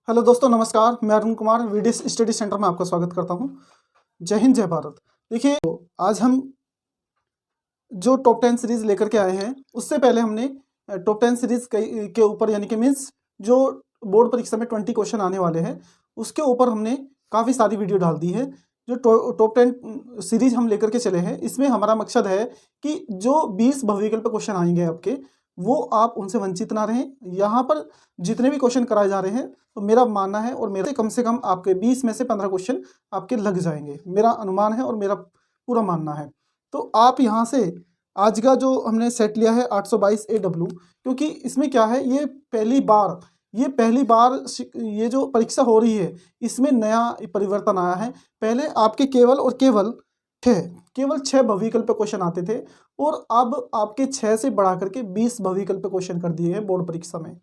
Hello दोस्तों, नमस्कार। मैं अरुण कुमार वीडिस स्टडी सेंटर में आपका स्वागत करता हूं। जय हिंद, जय भारत। देखिए, आज हम जो टॉप 10 सीरीज लेकर के आए हैं, उससे पहले हमने टॉप 10 सीरीज के ऊपर यानी कि मीन्स जो बोर्ड परीक्षा में 20 क्वेश्चन आने वाले हैं, उसके ऊपर हमने काफ़ी सारी वीडियो डाल दी है। जो टॉप 10 सीरीज हम लेकर के चले हैं, इसमें हमारा मकसद है कि जो 20 बहुविकल्प क्वेश्चन आएंगे आपके, वो आप उनसे वंचित ना रहें। यहाँ पर जितने भी क्वेश्चन कराए जा रहे हैं, तो मेरा मानना है और मेरा कम से कम आपके 20 में से 15 क्वेश्चन आपके लग जाएंगे, मेरा अनुमान है और मेरा पूरा मानना है। तो आप यहाँ से आज का जो हमने सेट लिया है 822 AW, क्योंकि इसमें क्या है, ये पहली बार ये जो परीक्षा हो रही है, इसमें नया परिवर्तन आया है। पहले आपके केवल 6 बहुविकल्प क्वेश्चन आते थे, और अब आपके 6 से बढ़ा करके 20 बहुविकल्प क्वेश्चन कर दिए हैं बोर्ड परीक्षा में।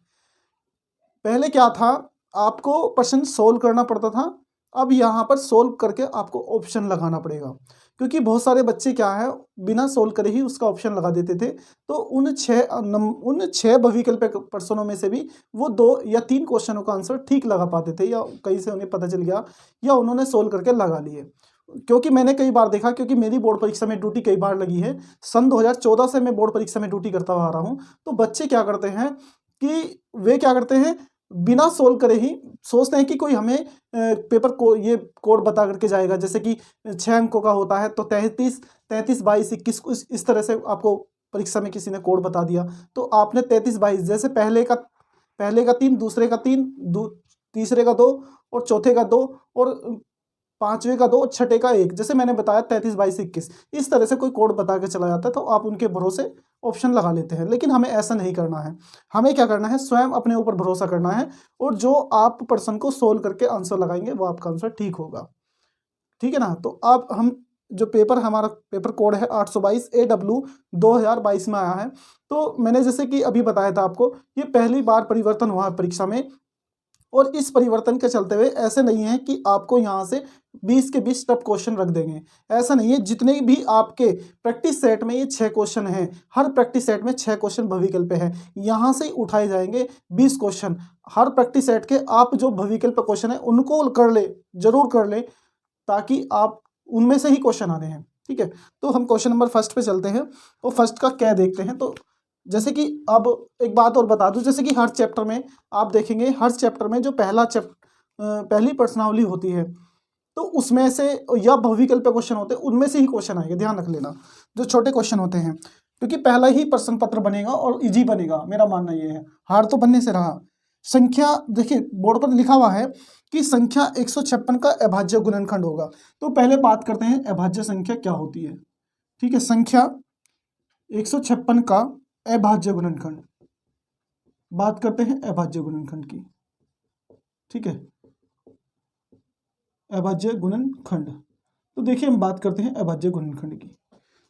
पहले क्या था, आपको प्रश्न सोल्व करना पड़ता था, अब यहाँ पर सोल्व करके आपको ऑप्शन लगाना पड़ेगा, क्योंकि बहुत सारे बच्चे क्या है, बिना सोल्व करे ही उसका ऑप्शन लगा देते थे। तो उन छह बहुविकल्प प्रश्नों में से भी वो 2 या 3 क्वेश्चनों का आंसर ठीक लगा पाते थे, या कहीं से उन्हें पता चल गया या उन्होंने सोल्व करके लगा लिए। क्योंकि मैंने कई बार देखा, क्योंकि मेरी बोर्ड परीक्षा में ड्यूटी कई बार लगी है। सन 2014 से मैं बोर्ड परीक्षा में ड्यूटी करता आ रहा हूँ। तो बच्चे क्या करते हैं कि वे क्या करते हैं, बिना सोल्व करे ही सोचते हैं कि कोई हमें पेपर को ये कोड बता करके जाएगा, जैसे कि 6 अंकों का होता है, तो 33, 22, 21 इस तरह से आपको परीक्षा में किसी ने कोड बता दिया। तो आपने 33, 22 जैसे पहले का 3, दूसरे का 3, तीसरे का 2 और चौथे का 2 और पांचवे का 2 और छठे का 1, जैसे मैंने बताया 33, 22, 21 इस तरह से कोई कोड बता के चला जाता है, तो आप उनके भरोसे ऑप्शन लगा लेते हैं। लेकिन हमें ऐसा नहीं करना है। हमें क्या करना है, स्वयं अपने ऊपर भरोसा करना है, और जो आप प्रश्न को सोल्व करके आंसर लगाएंगे, वो आपका आंसर ठीक होगा। ठीक है ना। तो अब हम जो हमारा पेपर कोड है 822 AW 2022 में आया है। तो मैंने जैसे कि अभी बताया था आपको, ये पहली बार परिवर्तन हुआ है परीक्षा में, और इस परिवर्तन के चलते हुए ऐसे नहीं है कि आपको यहाँ से 20 के 20 टफ क्वेश्चन रख देंगे। ऐसा नहीं है। जितने भी आपके प्रैक्टिस सेट में ये 6 क्वेश्चन हैं, हर प्रैक्टिस सेट में 6 क्वेश्चन बहुविकल्प है, यहाँ से ही उठाए जाएंगे 20 क्वेश्चन। हर प्रैक्टिस सेट के आप जो बहुविकल्प क्वेश्चन है उनको कर ले, जरूर कर ले, ताकि आप उनमें से ही क्वेश्चन आने हैं। ठीक है। तो हम क्वेश्चन नंबर फर्स्ट पे चलते हैं, और फर्स्ट का क्या देखते हैं। तो जैसे कि अब एक बात और बता दूं, जैसे कि हर चैप्टर में आप देखेंगे, हर चैप्टर में जो पहली प्रश्नावली होती है, तो उसमें से या बहुविकल्प क्वेश्चन होते हैं, उनमें से ही क्वेश्चन आएंगे। ध्यान रख लेना, जो छोटे क्वेश्चन होते हैं, क्योंकि पहला ही प्रश्न पत्र बनेगा और इजी बनेगा। मेरा मानना ये है, हार तो बनने से रहा। संख्या देखिए, बोर्ड पर लिखा हुआ है कि संख्या 156 का अभाज्य गुणनखंड होगा। तो पहले बात करते हैं अभाज्य संख्या क्या होती है। ठीक है, संख्या 156 का अभाज्य गुणनखंड, बात करते हैं अभाज्य गुणनखंड की। ठीक है, अभाज्य गुणनखंड। तो देखिए, हम बात करते हैं अभाज्य गुणनखंड की।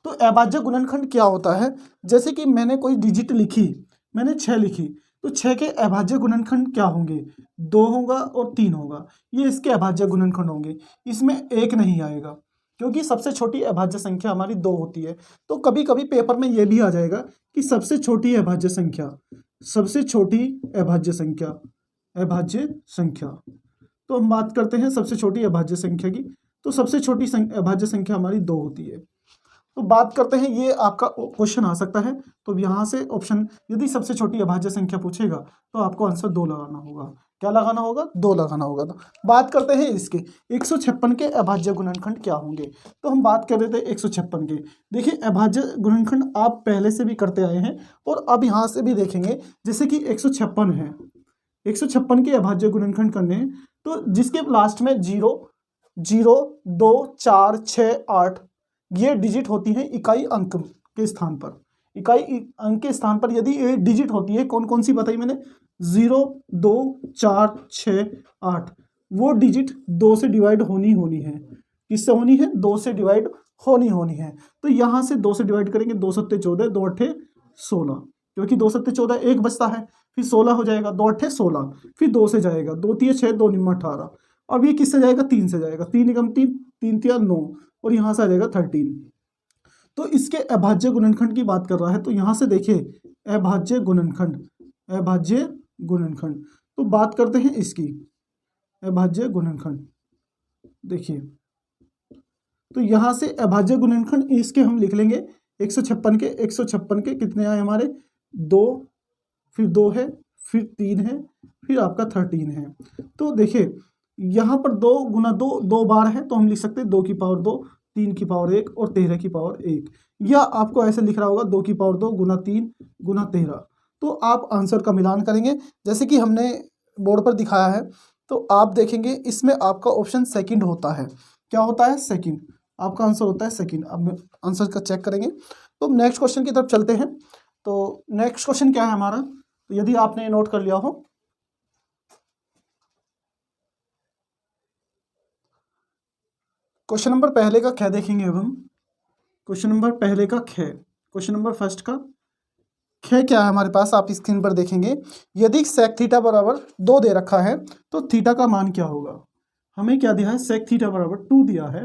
तो अभाज्य गुणनखंड क्या होता है, जैसे कि मैंने कोई डिजिट लिखी, मैंने 6 लिखी, तो 6 के अभाज्य गुणनखंड क्या होंगे, 2 होगा और 3 होगा। ये इसके अभाज्य गुणनखंड होंगे। इसमें 1 नहीं आएगा, क्योंकि सबसे छोटी अभाज्य संख्या हमारी 2 होती है। तो कभी कभी पेपर में यह भी आ जाएगा कि सबसे छोटी अभाज्य संख्या, सबसे छोटी अभाज्य संख्या। तो हम बात करते हैं सबसे छोटी अभाज्य संख्या की। तो सबसे छोटी अभाज्य संख्या हमारी 2 होती है। तो बात करते हैं, ये आपका क्वेश्चन आ सकता है। तो यहाँ से ऑप्शन, यदि सबसे छोटी अभाज्य संख्या पूछेगा, तो आपको आंसर 2 लगाना होगा। क्या लगाना होगा, 2 लगाना होगा। तो बात करते हैं इसके 156 के अभाज्य गुणनखंड क्या होंगे। तो हम बात कर रहे थे 156 के। देखिए, अभाज्य गुणनखंड आप पहले से भी करते आए हैं, और अब यहाँ से भी देखेंगे। जैसे कि 156 है, 156 के अभाज्य गुणनखंड करने हैं, तो जिसके लास्ट में 0, 0, 2, 4, 6, 8 ये डिजिट होती है इकाई अंक के स्थान पर। इकाई अंक के स्थान पर यदि ये डिजिट होती है, कौन कौन सी बताई मैंने, 0, 2, 4, 6, 8, वो डिजिट 2 से डिवाइड होनी है। किससे होनी है, 2 से डिवाइड होनी है। तो यहाँ से 2 से डिवाइड करेंगे, 2 सत्ते 14, 2 अट्ठे 16, क्योंकि 2 सत्ते 14, 1 बचता है, फिर 16 हो जाएगा, 2 अट्ठे 16, फिर 2 से जाएगा, 2 तिया 6, 2 निम्मा 18। अब ये किससे जाएगा, 3 से जाएगा, 3 एकम 3, 3 तिया 9, और यहाँ से आ जाएगा 13। तो इसके अभाज्य गुणनखंड की बात कर रहा है। तो यहाँ से देखिए, अभाज्य गुणनखंड, तो बात करते हैं इसकी। अभाज्य गुणनखंड। देखिए, तो यहाँ से अभाज्य गुणनखंड इसके हम लिख लेंगे 156 के कितने आए हमारे 2, फिर 2 है, फिर 3 है, फिर आपका 13 है। तो देखिए यहाँ पर 2 गुना 2 2 बार है, तो हम लिख सकते हैं 2 की पावर 2, 3 की पावर 1 और 13 की पावर 1, या आपको ऐसे लिख रहा होगा 2 की पावर 2 गुना 3 गुना 13। तो आप आंसर का मिलान करेंगे जैसे कि हमने बोर्ड पर दिखाया है। तो आप देखेंगे इसमें आपका ऑप्शन सेकंड होता है। क्या होता है? सेकंड। आपका आंसर होता है सेकंड। अब आंसर का चेक करेंगे। तो नेक्स्ट क्वेश्चन की तरफ चलते हैं। तो नेक्स्ट क्वेश्चन क्या है हमारा, तो यदि आपने नोट कर लिया हो, क्वेश्चन नंबर पहले का ख देखेंगे। अब हम क्वेश्चन नंबर पहले का ख, क्वेश्चन नंबर फर्स्ट का ख क्या है हमारे पास, आप स्क्रीन पर देखेंगे। यदि सेक थीटा बराबर 2 दे रखा है तो थीटा का मान क्या होगा। हमें क्या दिया है, सेक थीटा बराबर 2 दिया है।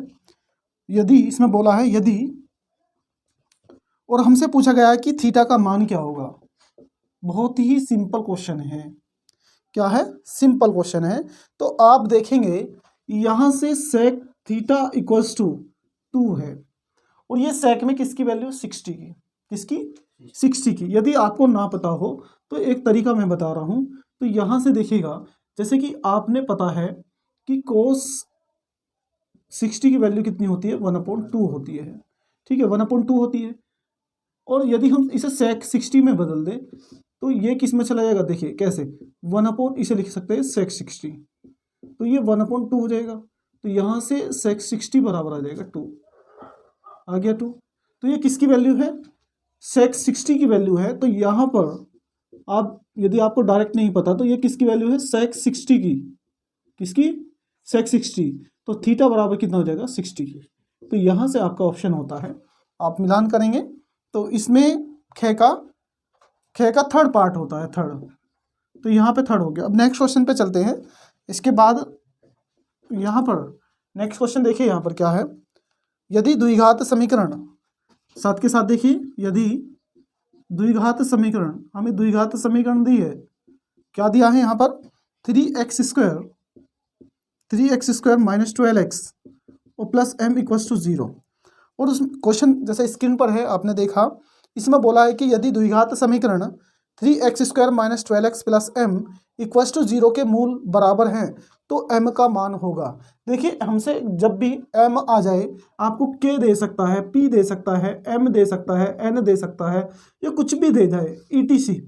यदि इसमें बोला है यदि, और हमसे पूछा गया है कि थीटा का मान क्या होगा। बहुत ही सिंपल क्वेश्चन है। क्या है? सिंपल क्वेश्चन है। तो आप देखेंगे यहां से सेक थीटा इक्वल्स टू 2 है, और ये सेक में किसकी वैल्यू 60 की, किसकी 60 की। यदि आपको ना पता हो तो एक तरीका मैं बता रहा हूं। तो यहां से देखिएगा, जैसे कि आपने पता है कि कोस 60 की वैल्यू कितनी होती है, 1/2 होती है। ठीक है, 1/2 होती है। और यदि हम इसे सेक 60 में बदल दें तो ये किस में चला जाएगा, देखिए कैसे, 1/, इसे लिख सकते हैं सेक 60, तो ये 1/2 हो जाएगा। तो यहाँ से सेक 60 बराबर आ जाएगा 2, आ गया 2। तो ये किसकी वैल्यू है, सेक 60 की वैल्यू है। तो यहाँ पर आप, यदि आपको डायरेक्ट नहीं पता तो ये किसकी वैल्यू है, सेक 60 की, किसकी, सेक 60। तो थीटा बराबर कितना हो जाएगा, 60 की। तो यहाँ से आपका ऑप्शन होता है। आप मिलान करेंगे तो इसमें ख का थर्ड पार्ट होता है, थर्ड। तो यहाँ पे थर्ड हो गया। अब नेक्स्ट क्वेश्चन पे चलते हैं। इसके बाद यहाँ पर नेक्स्ट क्वेश्चन देखिए, यहाँ पर क्या है, यदि द्विघात समीकरण, साथ के साथ देखिए, यदि द्विघात समीकरण, हमें द्विघात समीकरण दी है, क्या दिया है यहाँ पर, 3x स्क्वायर माइनस 12x और प्लस m इक्वल्स टू 0। और उस क्वेश्चन जैसे स्क्रीन पर है, आपने देखा, इसमें बोला है कि यदि द्विघात समीकरण 3x square minus 12x plus m equals to 0 के मूल बराबर हैं तो m का मान होगा। देखिए, हमसे जब भी m आ जाए, आपको k दे सकता है, p दे सकता है, m दे सकता है, n दे सकता है, या कुछ भी दे जाए, etc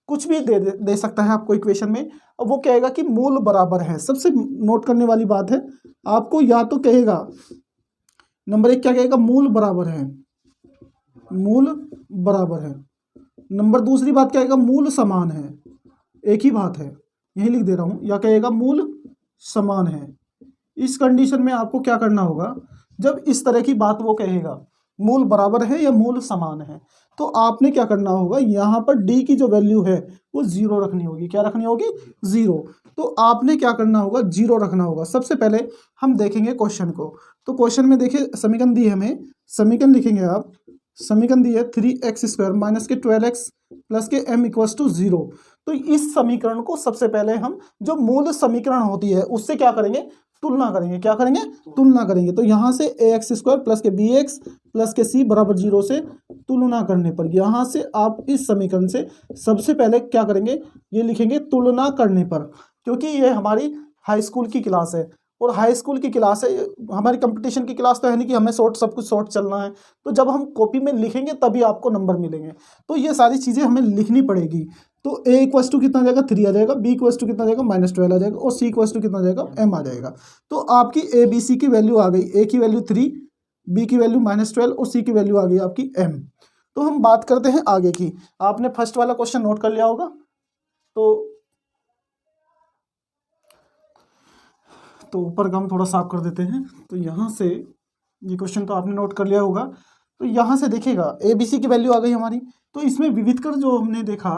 कुछ भी दे सकता है आपको इक्वेशन में। अब वो कहेगा कि मूल बराबर है। सबसे नोट करने वाली बात है, आपको या तो कहेगा, नंबर 1 क्या कहेगा, मूल बराबर है, मूल बराबर है। नंबर दूसरी बात क्या कहेगा, मूल समान है, एक ही बात है, यही लिख दे रहा हूं, या कहेगा मूल समान है। इस कंडीशन में आपको क्या करना होगा, जब इस तरह की बात वो कहेगा, मूल बराबर है या मूल समान है, तो आपने क्या करना होगा, यहाँ पर डी की जो वैल्यू है वो 0 रखनी होगी। क्या रखनी होगी, 0। तो आपने क्या करना होगा, 0 रखना होगा। सबसे पहले हम देखेंगे क्वेश्चन को। तो क्वेश्चन में देखिए समीकरण दी है हमें, समीकरण लिखेंगे आप, समीकरण दी है 3x स्क्वायर माइनस के 12x प्लस के m इक्वल्स टू 0। तो इस समीकरण को सबसे पहले हम, जो मूल समीकरण होती है उससे क्या करेंगे, तुलना करेंगे। क्या करेंगे, तुलना करेंगे। तो यहाँ से ax स्क्वायर प्लस के bx प्लस के c बराबर 0 से तुलना करने पर, यहाँ से आप इस समीकरण से सबसे पहले क्या करेंगे, ये लिखेंगे तुलना करने पर, क्योंकि ये हमारी हाई स्कूल की क्लास है, और हाई स्कूल की क्लास है, हमारी कंपटीशन की क्लास तो है नहीं कि हमें शॉर्ट, सब कुछ शॉर्ट चलना है। तो जब हम कॉपी में लिखेंगे तभी आपको नंबर मिलेंगे। तो ये सारी चीज़ें हमें लिखनी पड़ेगी। तो a इक्वल्स टू कितना आ जाएगा, 3 आ जाएगा, b इक्वल्स टू कितना आ जाएगा, -12 आ जाएगा, और c इक्वल्स टू कितना आ जाएगा, m आ जाएगा। तो आपकी a b c की वैल्यू आ गई, a की वैल्यू 3, b की वैल्यू -12 और c की वैल्यू आ गई आपकी m। तो हम बात करते हैं आगे की। आपने फर्स्ट वाला क्वेश्चन नोट कर लिया होगा। तो ऊपर का हम थोड़ा साफ कर देते हैं। तो यहाँ से ये क्वेश्चन तो आपने नोट कर लिया होगा। तो यहाँ से देखिएगा ए बी सी की वैल्यू आ गई हमारी। तो इसमें विविधकर जो हमने देखा,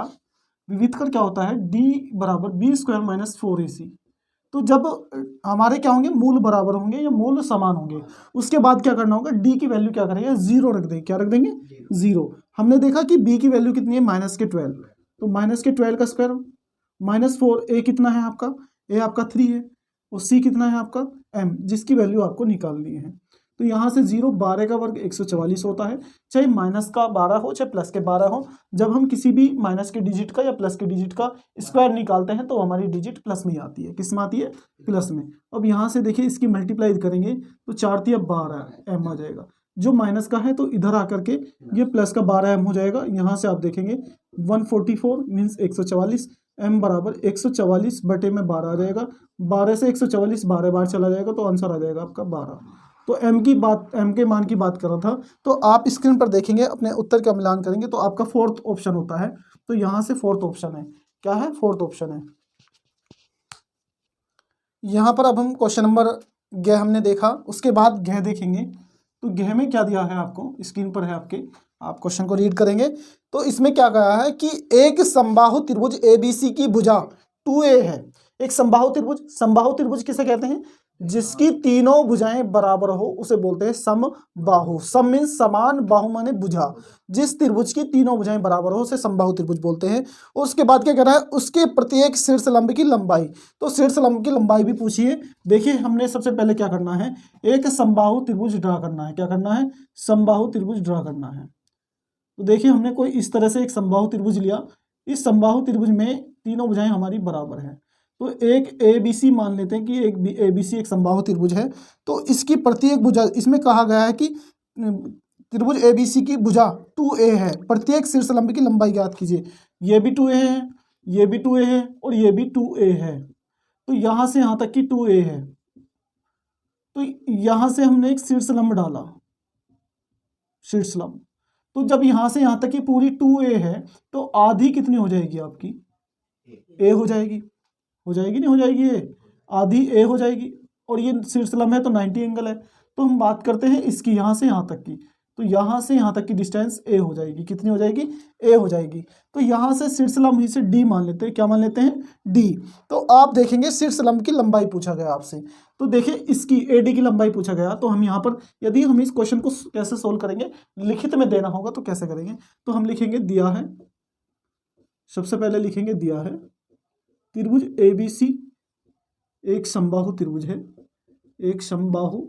विविधकर क्या होता है, d बराबर बी स्क्वायर माइनस 4ac। तो जब हमारे क्या होंगे, मूल बराबर होंगे या मूल समान होंगे, उसके बाद क्या करना होगा, d की वैल्यू क्या करेंगे, 0 रख देंगे। क्या रख देंगे, 0। हमने देखा कि b की वैल्यू कितनी है, -12। तो -12 का स्क्वायर -4, a कितना है आपका, a आपका 3 है। और सी कितना है आपका m, जिसकी वैल्यू आपको निकालनी है। तो यहाँ से 0, 12 का वर्ग 144 होता है, चाहे माइनस का 12 हो चाहे प्लस के 12 हो। जब हम किसी भी माइनस के डिजिट का या प्लस के डिजिट का स्क्वायर निकालते हैं तो हमारी डिजिट प्लस में आती है। किस में आती है? प्लस में। अब यहाँ से देखिए इसकी मल्टीप्लाई करेंगे तो 4 तिया 12 m आ जाएगा। जो माइनस का है तो इधर आकर के ये प्लस का 12 m हो जाएगा। यहाँ से आप देखेंगे 144 मीन्स 144, m बराबर 144 बटे में 12 आ जाएगा। 12 से 144 12 बार चला जाएगा तो आंसर आ जाएगा आपका 12। तो m के मान की बात कर रहा था। तो आप स्क्रीन पर देखेंगे, अपने उत्तर का मिलान करेंगे तो आपका फोर्थ ऑप्शन होता है। तो यहाँ से फोर्थ ऑप्शन है, क्या है? फोर्थ ऑप्शन है। यहाँ पर अब हम क्वेश्चन नंबर ग हमने देखा, उसके बाद घ देखेंगे। तो घ में क्या दिया है आपको, स्क्रीन पर है आपके, आप क्वेश्चन को रीड करेंगे तो इसमें क्या कहा है कि एक समबाहु त्रिभुज ABC की भुजा 2a है। एक समबाहु त्रिभुज किसे कहते हैं? जिसकी तीनों भुजाएं बराबर हो उसे बोलते हैं समबाहु। सम मीन्स समान, बाहु माने भुजा। जिस त्रिभुज की तीनों भुजाएं बराबर हो उसे समबाहु त्रिभुज बोलते हैं। और उसके बाद क्या कह रहा है? उसके प्रत्येक शीर्षलंब की लंबाई। तो शीर्षलंब की लंबाई भी पूछिए। देखिए हमने सबसे पहले क्या करना है, एक समबाहु त्रिभुज ड्रा करना है। क्या करना है? समबाहु त्रिभुज ड्रा करना है। तो देखिए हमने कोई इस तरह से एक समबाहु त्रिभुज लिया। इस समबाहु त्रिभुज में तीनों भुजाएं हमारी बराबर हैं। तो एक ABC मान लेते हैं कि एक ABC एक समबाहु त्रिभुज है। तो इसकी प्रत्येक भुजा, इसमें कहा गया है कि त्रिभुज ABC की भुजा 2a है। प्रत्येक शीर्षलंब की लंबाई ज्ञात कीजिए। ये भी 2a है, ये भी 2a है और ये भी 2a है। तो यहाँ से यहाँ तक की 2a है। तो यहाँ से हमने एक शीर्षलंब डाला, शीर्षलंब। तो जब यहाँ से यहाँ तक की पूरी 2a है तो आधी कितनी हो जाएगी आपकी? a हो जाएगी। हो जाएगी नहीं हो जाएगी? ये आधी a हो जाएगी। और ये शीर्षलंब है तो 90 एंगल है। तो हम बात करते हैं इसकी यहाँ से यहाँ तक की। तो यहाँ से यहाँ तक की डिस्टेंस a हो जाएगी। कितनी हो जाएगी? a हो जाएगी। तो यहाँ से शीर्षलंब ही से d मान लेते हैं। क्या मान लेते हैं? d। तो आप देखेंगे शीर्षलंब की लंबाई पूछा गया आपसे। तो देखिए इसकी AD की लंबाई पूछा गया। तो हम यहाँ पर यदि हम इस क्वेश्चन को कैसे सोल्व करेंगे, लिखित में देना होगा तो कैसे करेंगे? तो हम लिखेंगे दिया है, सबसे पहले लिखेंगे दिया है त्रिभुज ABC एक समबाहु त्रिभुज है, एक समबाहु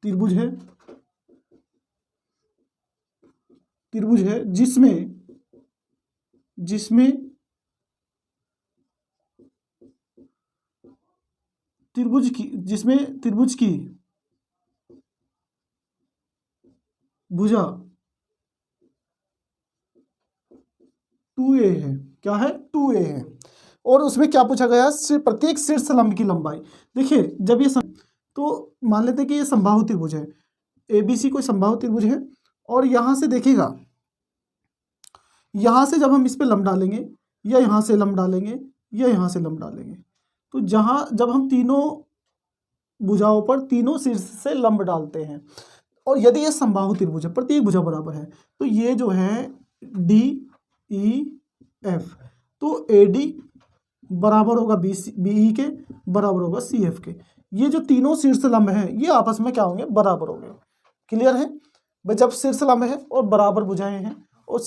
त्रिभुज है, जिसमें त्रिभुज की भुजा 2a है। क्या है? 2a है। और उसमें क्या पूछा गया? प्रत्येक शीर्षलंब की लंबाई। देखिए जब ये तो मान लेते हैं कि ये समबाहु त्रिभुज है, ABC कोई समबाहु त्रिभुज है। और यहाँ से देखिएगा, यहाँ से जब हम इस पे लंब डालेंगे या यहाँ से लंब डालेंगे या यहाँ से लंब डालेंगे, तो जब हम तीनों भुजाओं पर तीनों शीर्ष से लंब डालते हैं और यदि ये समबाहु त्रिभुज है, प्रत्येक भुजा बराबर है, तो ये जो है DEF, तो AD बराबर होगा BE के, बराबर होगा CF के। ये जो तीनों शीर्षलंब हैं ये आपस में क्या होंगे? बराबर होंगे। क्लियर है भाई? जब शीर्षलंब है और बराबर भुजाएं हैं और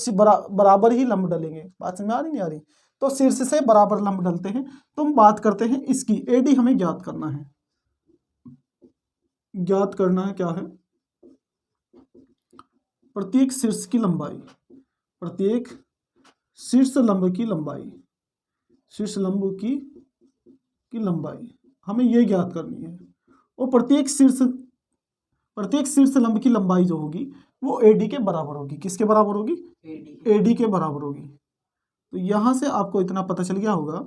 बराबर ही लंब डलेंगे। बात समझ में आ रही नहीं आ रही? तो शीर्ष से बराबर लंब डलते हैं। तो हम बात करते हैं इसकी AD हमें ज्ञात करना है। ज्ञात करना है क्या है? प्रत्येक शीर्ष की लंबाई, प्रत्येक शीर्षलंब की लंबाई, शीर्षलंब की लंबाई हमें ये ज्ञात करनी है। और प्रत्येक शीर्षलंब की लंबाई जो होगी वो AD के बराबर होगी। किसके बराबर होगी? AD के बराबर होगी। तो यहाँ से आपको इतना पता चल गया होगा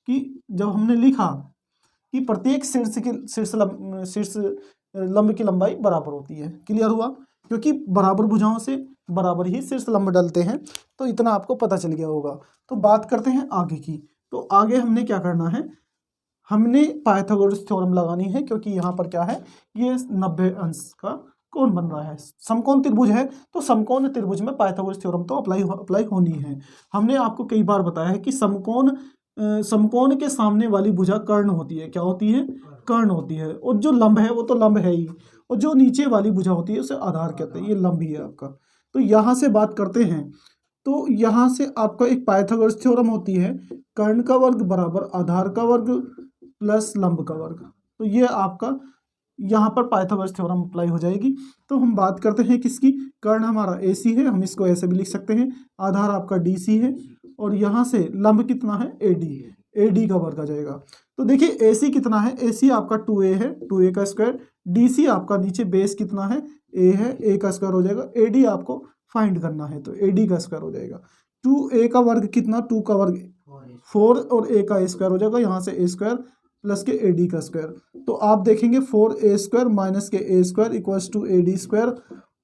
कि जब हमने लिखा कि प्रत्येक शीर्षलंब की लंबाई बराबर होती है। क्लियर हुआ? क्योंकि बराबर भुजाओं से बराबर ही शीर्षलंब डलते हैं। तो इतना आपको पता चल गया होगा। तो बात करते हैं आगे की। तो आगे हमने क्या करना है? हमने पाइथागोरस थ्योरम लगानी है, क्योंकि यहाँ पर क्या है? ये 90 अंश का कोण बन रहा है। समकोण त्रिभुज है तो समकोण त्रिभुज में पाइथागोरस थ्योरम तो अप्लाई होनी है। हमने आपको कई बार बताया है कि समकोण के सामने वाली भुजा कर्ण होती है। क्या होती है? कर्ण होती है। और जो लंब है वो तो लंब है ही, और जो नीचे वाली भुजा होती है उसे आधार कहते हैं। ये लंब ही है आपका। तो यहाँ से बात करते हैं। तो यहाँ से आपका एक पाइथागोरस थ्योरम होती है, कर्ण का वर्ग बराबर आधार का वर्ग प्लस लंब का वर्ग। तो ये आपका यहाँ पर पाइथागोरस थ्योरम अप्लाई हो जाएगी। तो हम बात करते हैं किसकी, कर्ण हमारा AC है, हम इसको ऐसे भी लिख सकते हैं, आधार आपका DC है और यहाँ से लंब कितना है AD का वर्ग आ जाएगा। तो देखिए AC कितना है, AC आपका 2A है, 2A का स्क्वायर, DC आपका नीचे बेस कितना है A है, A का स्क्वायर हो जाएगा, AD आपको फाइंड करना है तो AD का स्क्वायर हो जाएगा। 2A का वर्ग कितना, 2 का वर्ग 4 और A का स्क्वायर हो जाएगा, यहाँ से A स्क्वायर प्लस के AD का स्क्वायर। तो आप देखेंगे 4A स्क्वायर माइनस के A square equals to AD square,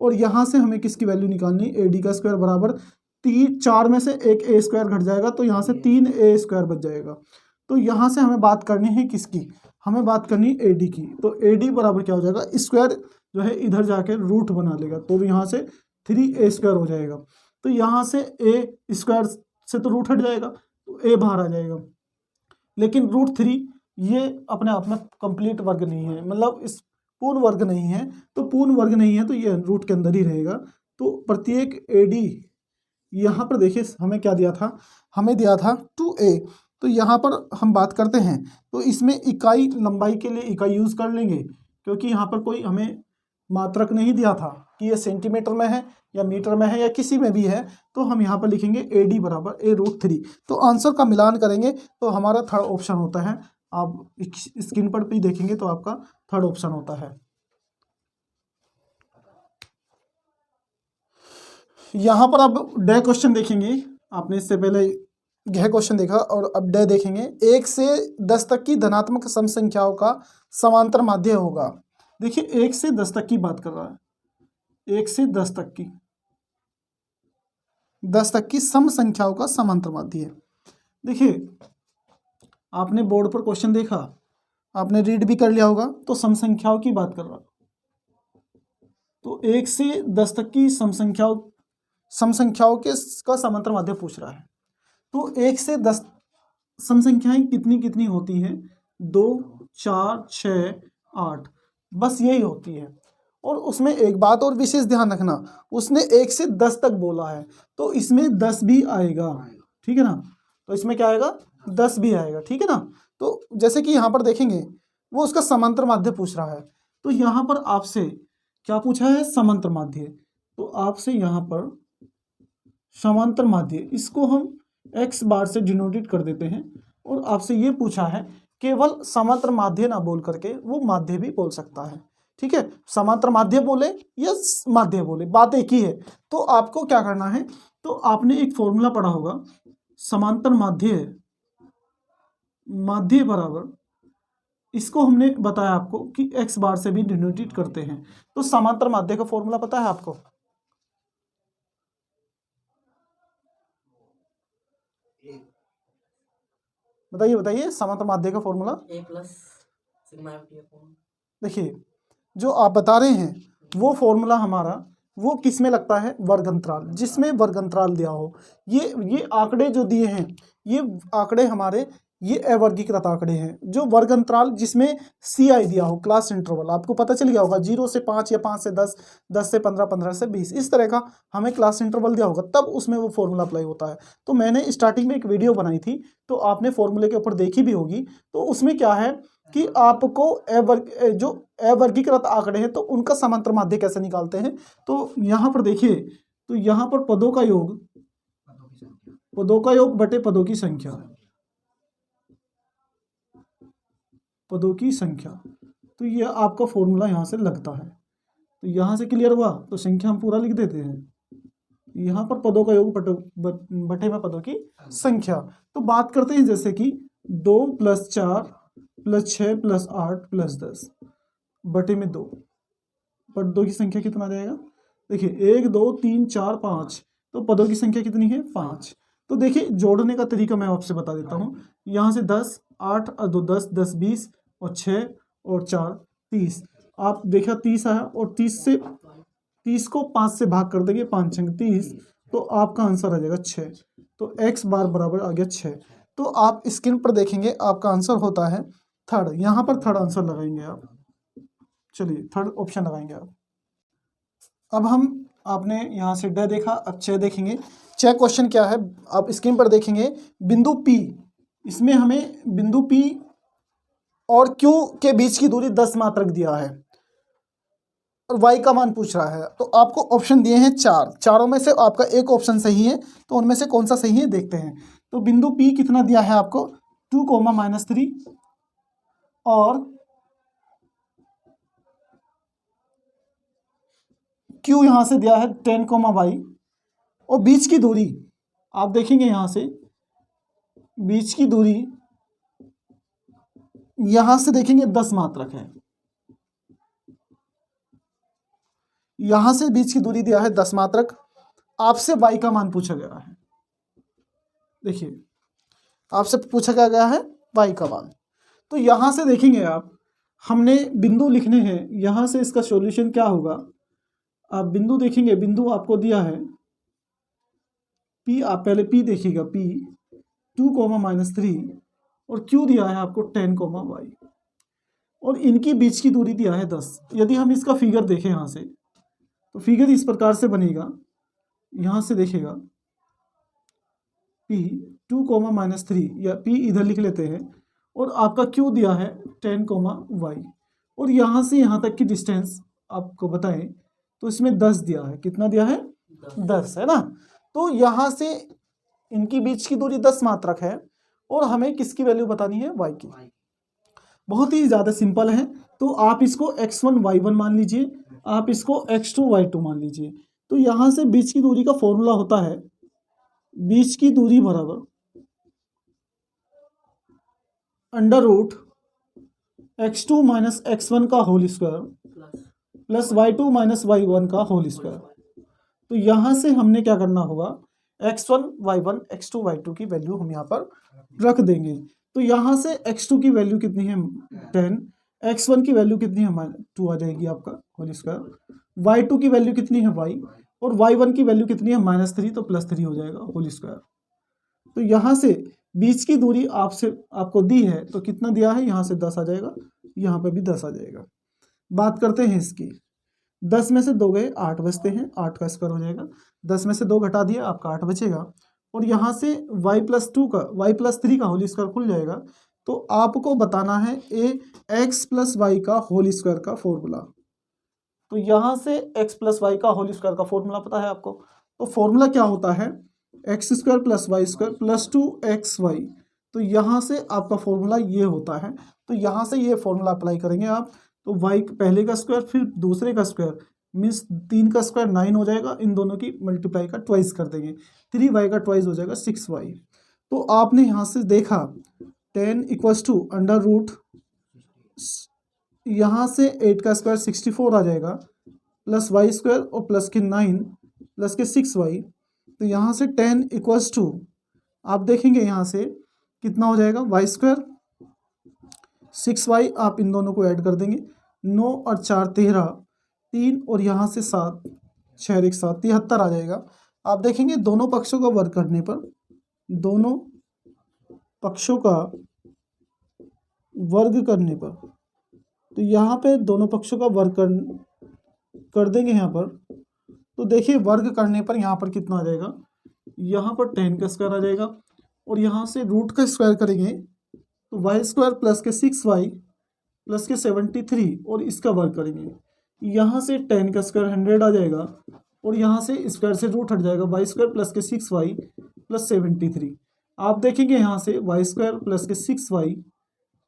और यहाँ से हमें किसकी वैल्यू निकालनी, AD का स्क्वायर बराबर 4 में से एक A स्क्वायर घट जाएगा तो यहाँ से 3A स्क्वायर बच जाएगा। तो यहाँ से हमें बात करनी है किसकी, हमें बात करनी है AD की। तो AD बराबर क्या हो जाएगा, स्क्वायर जो है इधर जाके रूट बना लेगा तो यहाँ से 3A स्क्वायर हो जाएगा। तो यहाँ से A स्क्वायर से तो रूट हट जाएगा तो A बाहर आ जाएगा, लेकिन √3 ये अपने आप में कंप्लीट वर्ग नहीं है, मतलब इस पूर्ण वर्ग नहीं है, तो पूर्ण वर्ग नहीं है तो ये रूट के अंदर ही रहेगा। तो प्रत्येक AD, यहाँ पर देखिए हमें क्या दिया था, हमें दिया था 2A, तो यहाँ पर हम बात करते हैं तो इसमें इकाई लंबाई के लिए इकाई यूज़ कर लेंगे, क्योंकि यहाँ पर कोई हमें मात्रक नहीं दिया था कि ये सेंटीमीटर में है या मीटर में है या किसी में भी है, तो हम यहाँ पर लिखेंगे AD बराबर A√3। तो आंसर का मिलान करेंगे तो हमारा थर्ड ऑप्शन होता है, आप स्क्रीन पर भी देखेंगे तो आपका थर्ड ऑप्शन होता है। यहाँ पर आप डे क्वेश्चन देखेंगे, आपने इससे पहले यह क्वेश्चन देखा और अब डे देखेंगे। 1 से 10 तक की धनात्मक सम संख्याओं का समांतर माध्य होगा। देखिए 1 से 10 तक की बात कर रहा है, 1 से 10 तक की, 10 तक की सम संख्याओं का समांतर माध्य है। देखिए आपने बोर्ड पर क्वेश्चन देखा, आपने रीड भी कर लिया होगा, तो सम संख्याओं की बात कर रहा, तो 1 से 10 तक की सम संख्याओं के का समांतर माध्य पूछ रहा है। तो 1 से 10 सम संख्याएं कितनी कितनी होती हैं, 2, 4, 6, 8, बस यही होती है। और उसमें एक बात और विशेष ध्यान रखना, उसने 1 से 10 तक बोला है तो इसमें 10 भी आएगा, ठीक है ना, तो इसमें क्या आएगा, 10 भी आएगा, ठीक है ना। तो जैसे कि यहाँ पर देखेंगे वो उसका समांतर माध्य पूछ रहा है, तो यहाँ पर आपसे क्या पूछा है, समांतर माध्य, तो आपसे यहाँ पर समांतर माध्य, इसको हम x बार से डिनोटेट कर देते हैं, और आपसे ये पूछा है केवल समांतर माध्य ना बोल करके वो माध्य भी बोल सकता है, ठीक है, समांतर माध्य बोले या माध्य बोले बात एक ही है। तो आपको क्या करना है, तो आपने एक फॉर्मूला पढ़ा होगा, समांतर माध्य बराबर, इसको हमने बताया आपको कि x बार से भी डिनोटेट करते हैं। तो समांतर माध्य का फॉर्मूला पता है आपको, बताइए बताइए, समांतर माध्य का फॉर्मूला देखिए जो आप बता रहे हैं वो फॉर्मूला हमारा वो किस में लगता है, वर्ग अंतराल, जिसमें वर्ग अंतराल दिया हो। ये आंकड़े जो दिए हैं, ये आंकड़े हमारे ये अवर्गीकृत आंकड़े हैं, जो वर्ग अंतराल जिसमें CI दिया हो, क्लास इंटरवल, आपको पता चल गया होगा 0 से 5 या 5 से 10, 10 से 15, 15 से 20, इस तरह का हमें क्लास इंटरवल दिया होगा, तब उसमें वो फॉर्मूला अप्लाई होता है। तो मैंने स्टार्टिंग में एक वीडियो बनाई थी, तो आपने फॉर्मूले के ऊपर देखी भी होगी, तो उसमें क्या है कि आपको जो अवर्गीकृत आंकड़े हैं तो उनका समांतर माध्य कैसे निकालते हैं। तो यहाँ पर देखिए, तो यहाँ पर पदों का योग बटे पदों की संख्या, तो ये आपका फॉर्मूला यहाँ से लगता है। तो यहाँ से क्लियर हुआ, तो संख्या हम पूरा लिख देते हैं, यहाँ पर पदों का योग बटे में पदों की संख्या। तो बात करते हैं जैसे कि 2 + 4 + 6 + 8 + 10 बटे में 2, पदों की संख्या कितना आ जाएगा, देखिए 1, 2, 3, 4, 5, तो पदों की संख्या कितनी है, 5। तो देखिए जोड़ने का तरीका मैं आपसे बता देता हूँ, यहाँ से 10, 8 और 2 10, 10 20 और 6 और 4 30, आप देखा 30 आया, और 30 को 5 से भाग कर देंगे, 5 × 30, तो आपका आंसर आ जाएगा 6। तो x बार बराबर आ गया 6। तो आप स्क्रीन पर देखेंगे आपका आंसर होता है थर्ड, यहाँ पर थर्ड आंसर लगाएंगे आप, चलिए थर्ड ऑप्शन लगाएंगे आप। अब आपने यहाँ से डे देखा, अब 6 देखेंगे। 6 क्वेश्चन क्या है, आप स्क्रीन पर देखेंगे, बिंदु P, इसमें हमें बिंदु P और क्यू के बीच की दूरी 10 मात्रक दिया है और वाई का मान पूछ रहा है। तो आपको ऑप्शन दिए हैं चार, चारों में से आपका एक ऑप्शन सही है, तो उनमें से कौन सा सही है देखते हैं। तो बिंदु P कितना दिया है आपको 2, -3 और Q यहाँ से दिया है 10, y और बीच की दूरी आप देखेंगे यहाँ से बीच की दूरी यहाँ से देखेंगे 10 मात्रक है, यहाँ से बीच की दूरी दिया है 10 मात्रक। आपसे y का मान पूछा गया है, देखिए आपसे पूछा गया है y का मान। तो यहाँ से देखेंगे आप, हमने बिंदु लिखने हैं, यहाँ से इसका सॉल्यूशन क्या होगा। आप बिंदु देखेंगे, बिंदु आपको दिया है P, आप पहले P देखिएगा, P 2, -3 और Q दिया है आपको 10, y और इनकी बीच की दूरी दिया है 10। यदि हम इसका फिगर देखें यहाँ से, तो फिगर इस प्रकार से बनेगा, यहाँ से देखेगा P 2, या P इधर लिख लेते हैं और आपका Q दिया है 10, y और यहाँ से यहाँ तक की डिस्टेंस आपको बताएं तो इसमें 10 दिया है। कितना दिया है 10 है ना। तो यहाँ से इनकी बीच की दूरी 10 मात्रक है और हमें किसकी वैल्यू बतानी है y की। बहुत ही ज़्यादा सिंपल है। तो आप इसको x1 y1 मान लीजिए, आप इसको x2 y2 मान लीजिए। तो यहाँ से बीच की दूरी का फॉर्मूला होता है बीच की दूरी बराबर √x2 - x1 का whole square plus y2 - y1 का होल स्क्वायर। तो यहाँ से हमने क्या करना होगा, x1 y1 x2 y2 की वैल्यू हम यहाँ पर रख देंगे। तो यहाँ से x2 की वैल्यू कितनी है 10, x1 की वैल्यू कितनी है 2 आ जाएगी आपका होल स्क्वायर, y2 की वैल्यू कितनी है y और y1 की वैल्यू कितनी है -3, तो +3 हो जाएगा होल स्क्वायर। तो यहाँ से बीच की दूरी आपको दी है, तो कितना दिया है, यहाँ से 10 आ जाएगा, यहाँ पे भी 10 आ जाएगा। बात करते हैं इसकी, 10 में से 2 गए 8 बचते हैं, 8 का स्क्वायर हो जाएगा। 10 में से 2 घटा दिया, आपका 8 बचेगा और यहाँ से y+3 का होल स्क्वायर खुल जाएगा। तो आपको बताना है x + y का होल स्क्वायर का फॉर्मूला। तो यहाँ से x + y का होल स्क्वायर का फॉर्मूला पता है आपको। तो फॉर्मूला क्या होता है, x² + y² + 2xy। तो यहाँ से आपका फॉर्मूला ये होता है। तो यहाँ से ये फॉर्मूला अप्लाई करेंगे आप, तो y पहले का स्क्वायर फिर दूसरे का स्क्वायर मीन्स 3 का स्क्वायर 9 हो जाएगा, इन दोनों की मल्टीप्लाई का ट्वाइस कर देंगे, 3y का ट्वाइस हो जाएगा 6y। तो आपने यहाँ से देखा 10 = यहाँ से 8 का स्क्वायर 64 आ जाएगा प्लस y² और प्लस के 9 प्लस के 6y। तो यहाँ से 10 आप देखेंगे यहाँ से कितना हो जाएगा y² 6y, आप इन दोनों को ऐड कर देंगे, 9 और 4 13, 3 और यहाँ से 7, 6 और 1 7, 73 आ जाएगा। आप देखेंगे दोनों पक्षों का वर्ग करने पर, दोनों पक्षों का वर्ग करने पर, तो यहाँ पे दोनों पक्षों का वर्ग कर देंगे यहाँ पर। तो देखिए वर्ग करने पर यहाँ पर कितना आ जाएगा, यहाँ पर 10 का स्क्वायर आ जाएगा और यहाँ से रूट का स्क्वायर करेंगे तो y² प्लस के 6y प्लस के 73 और इसका वर्ग करेंगे, यहाँ से 10 का स्क्वायर 100 आ जाएगा और यहाँ से स्क्वायर से रूट हट जाएगा, y² प्लस के 6y प्लस 73। आप देखेंगे यहाँ से y² प्लस के 6y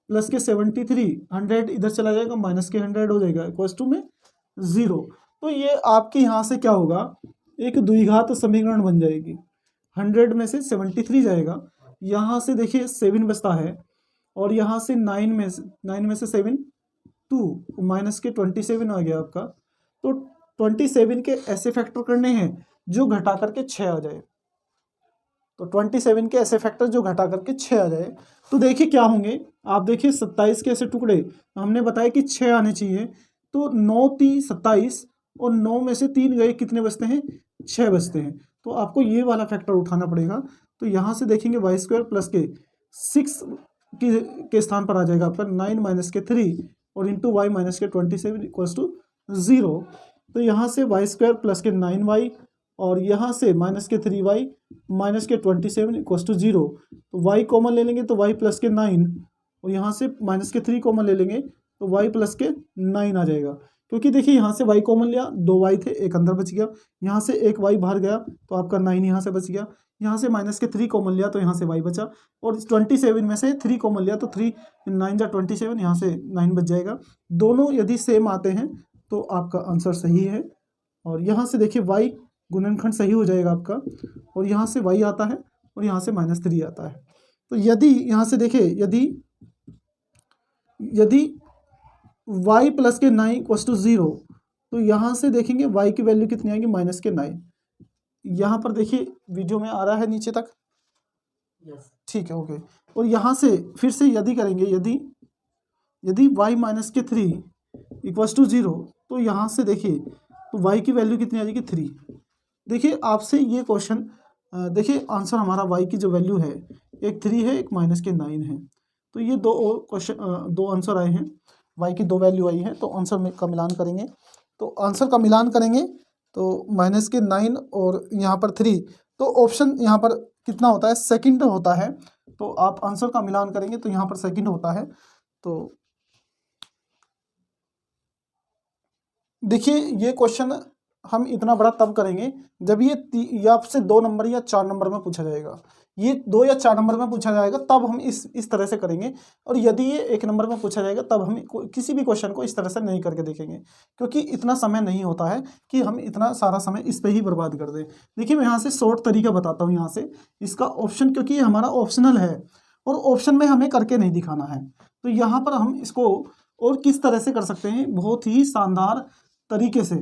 प्लस के 73, 100 इधर चला जाएगा, माइनस के 100 हो जाएगा, इक्वल्स टू में 0। तो ये आपके यहाँ से क्या होगा, एक द्विघात समीकरण बन जाएगी। 100 में से 73 जाएगा, यहाँ से देखिए 7 बचता है और यहाँ से 9 में से 7 2 माइनस के 27 आ गया आपका। तो 27 के ऐसे फैक्टर करने हैं जो घटा करके 6 आ जाए। तो 27 के ऐसे फैक्टर जो घटा करके 6 आ जाए, तो देखिए क्या होंगे। आप देखिए 27 के ऐसे टुकड़े, हमने बताया कि 6 आने चाहिए, तो 9 3 27 और 9 में से 3 गए, कितने बचते हैं 6 बचते हैं। तो आपको ये वाला फैक्टर उठाना पड़ेगा। तो यहाँ से देखेंगे y² प्लस के 6 के स्थान पर आ जाएगा आपका 9 माइनस के 3 और इंटू y माइनस के 27 इक्वल्स टू 0। तो यहाँ से y² प्लस के 9y और यहाँ से माइनस के 3y माइनस के 27 इक्वल्स टू 0। तो y कॉमन ले लेंगे तो y प्लस के 9 और यहाँ से माइनस के 3 कॉमन ले लेंगे तो y प्लस के 9 आ जाएगा, क्योंकि देखिए यहाँ से y कॉमन लिया, 2 y थे, एक अंदर बच गया, यहाँ से एक y बाहर गया तो आपका 9 यहाँ से बच गया, यहाँ से माइनस के 3 कॉमन लिया तो यहाँ से y बचा, और 27 में से 3 कॉमन लिया तो 3 9 जा 27, यहाँ से 9 बच जाएगा। दोनों यदि सेम आते हैं तो आपका आंसर सही है। और यहाँ से देखिए y गुणनखंड सही हो जाएगा आपका, और यहाँ से y आता है और यहाँ से -3 आता है। तो यदि यहाँ से देखिए यदि y प्लस के 9 इक्वल्स टू 0, तो यहाँ से देखेंगे y की वैल्यू कितनी आएगी, -9। यहाँ पर देखिए वीडियो में आ रहा है नीचे तक, ठीक है, ओके। और यहाँ से फिर से यदि करेंगे, यदि y माइनस के 3 इक्वल्स टू 0, तो यहाँ से देखिए तो y की वैल्यू कितनी आ जाएगी, 3। देखिए आपसे ये क्वेश्चन, देखिए आंसर हमारा y की जो वैल्यू है, एक 3 है, एक माइनस के 9 है। तो ये दो आंसर आए हैं, y की 2 वैल्यू आई है। तो आंसर में का मिलान करेंगे, तो आंसर का मिलान करेंगे तो माइनस के 9 और यहाँ पर 3, तो ऑप्शन यहाँ पर कितना होता है, सेकंड होता है। तो आप आंसर का मिलान करेंगे तो यहाँ पर सेकंड होता है। तो देखिए ये क्वेश्चन हम इतना बड़ा तब करेंगे जब ये आपसे 2 नंबर या 4 नंबर में पूछा जाएगा। ये 2 या 4 नंबर में पूछा जाएगा तब हम इस तरह से करेंगे, और यदि ये 1 नंबर में पूछा जाएगा तब हम किसी भी क्वेश्चन को इस तरह से नहीं करके देखेंगे, क्योंकि इतना समय नहीं होता है कि हम इतना सारा समय इस पर ही बर्बाद कर दें। देखिए मैं यहाँ से शॉर्ट तरीका बताता हूँ, यहाँ से इसका ऑप्शन, क्योंकि ये हमारा ऑप्शनल है और ऑप्शन में हमें करके नहीं दिखाना है। तो यहाँ पर हम इसको और किस तरह से कर सकते हैं, बहुत ही शानदार तरीके से।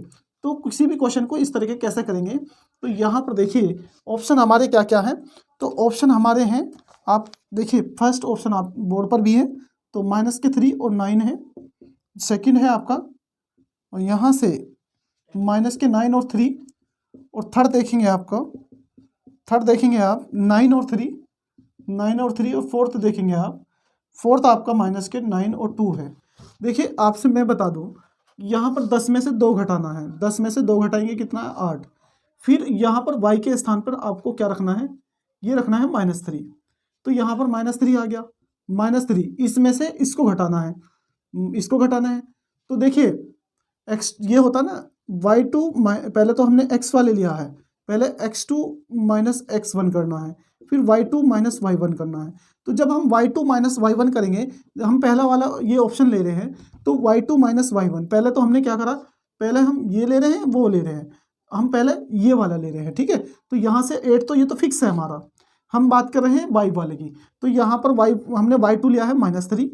तो किसी भी क्वेश्चन को इस तरीके कैसे करेंगे, तो यहाँ पर देखिए ऑप्शन हमारे क्या क्या हैं। तो ऑप्शन हमारे हैं, आप देखिए फर्स्ट ऑप्शन आप बोर्ड पर भी है, तो माइनस के 3 और 9 है। सेकंड है आपका, और यहाँ से माइनस के 9 और 3, और थर्ड देखेंगे आप 9 और 3, और फोर्थ देखेंगे आप, फोर्थ आपका माइनस के 9 और 2 है। देखिए आपसे मैं बता दूं, यहाँ पर 10 में से 2 घटाना है, 10 में से 2 घटाएंगे कितना है, 8। फिर यहाँ पर y के स्थान पर आपको क्या रखना है, ये रखना है -3। तो यहाँ पर -3 आ गया, -3, इसमें से इसको घटाना है, तो देखिए x ये होता ना y2, पहले तो हमने x वाले लिया है, पहले x2 माइनस x1 करना है, फिर y2 माइनस y1 करना है। तो जब हम y2 माइनस y1 करेंगे, हम पहला वाला ये ऑप्शन ले रहे हैं, तो y2 माइनस y1, पहले तो हमने क्या करा, पहले हम ये ले रहे हैं, वो ले रहे हैं, हम पहले ये वाला ले रहे हैं, ठीक है। तो यहाँ से 8, तो ये तो फिक्स है हमारा, हम बात कर रहे हैं y वाले की। तो यहाँ पर हमने y2 लिया है -3,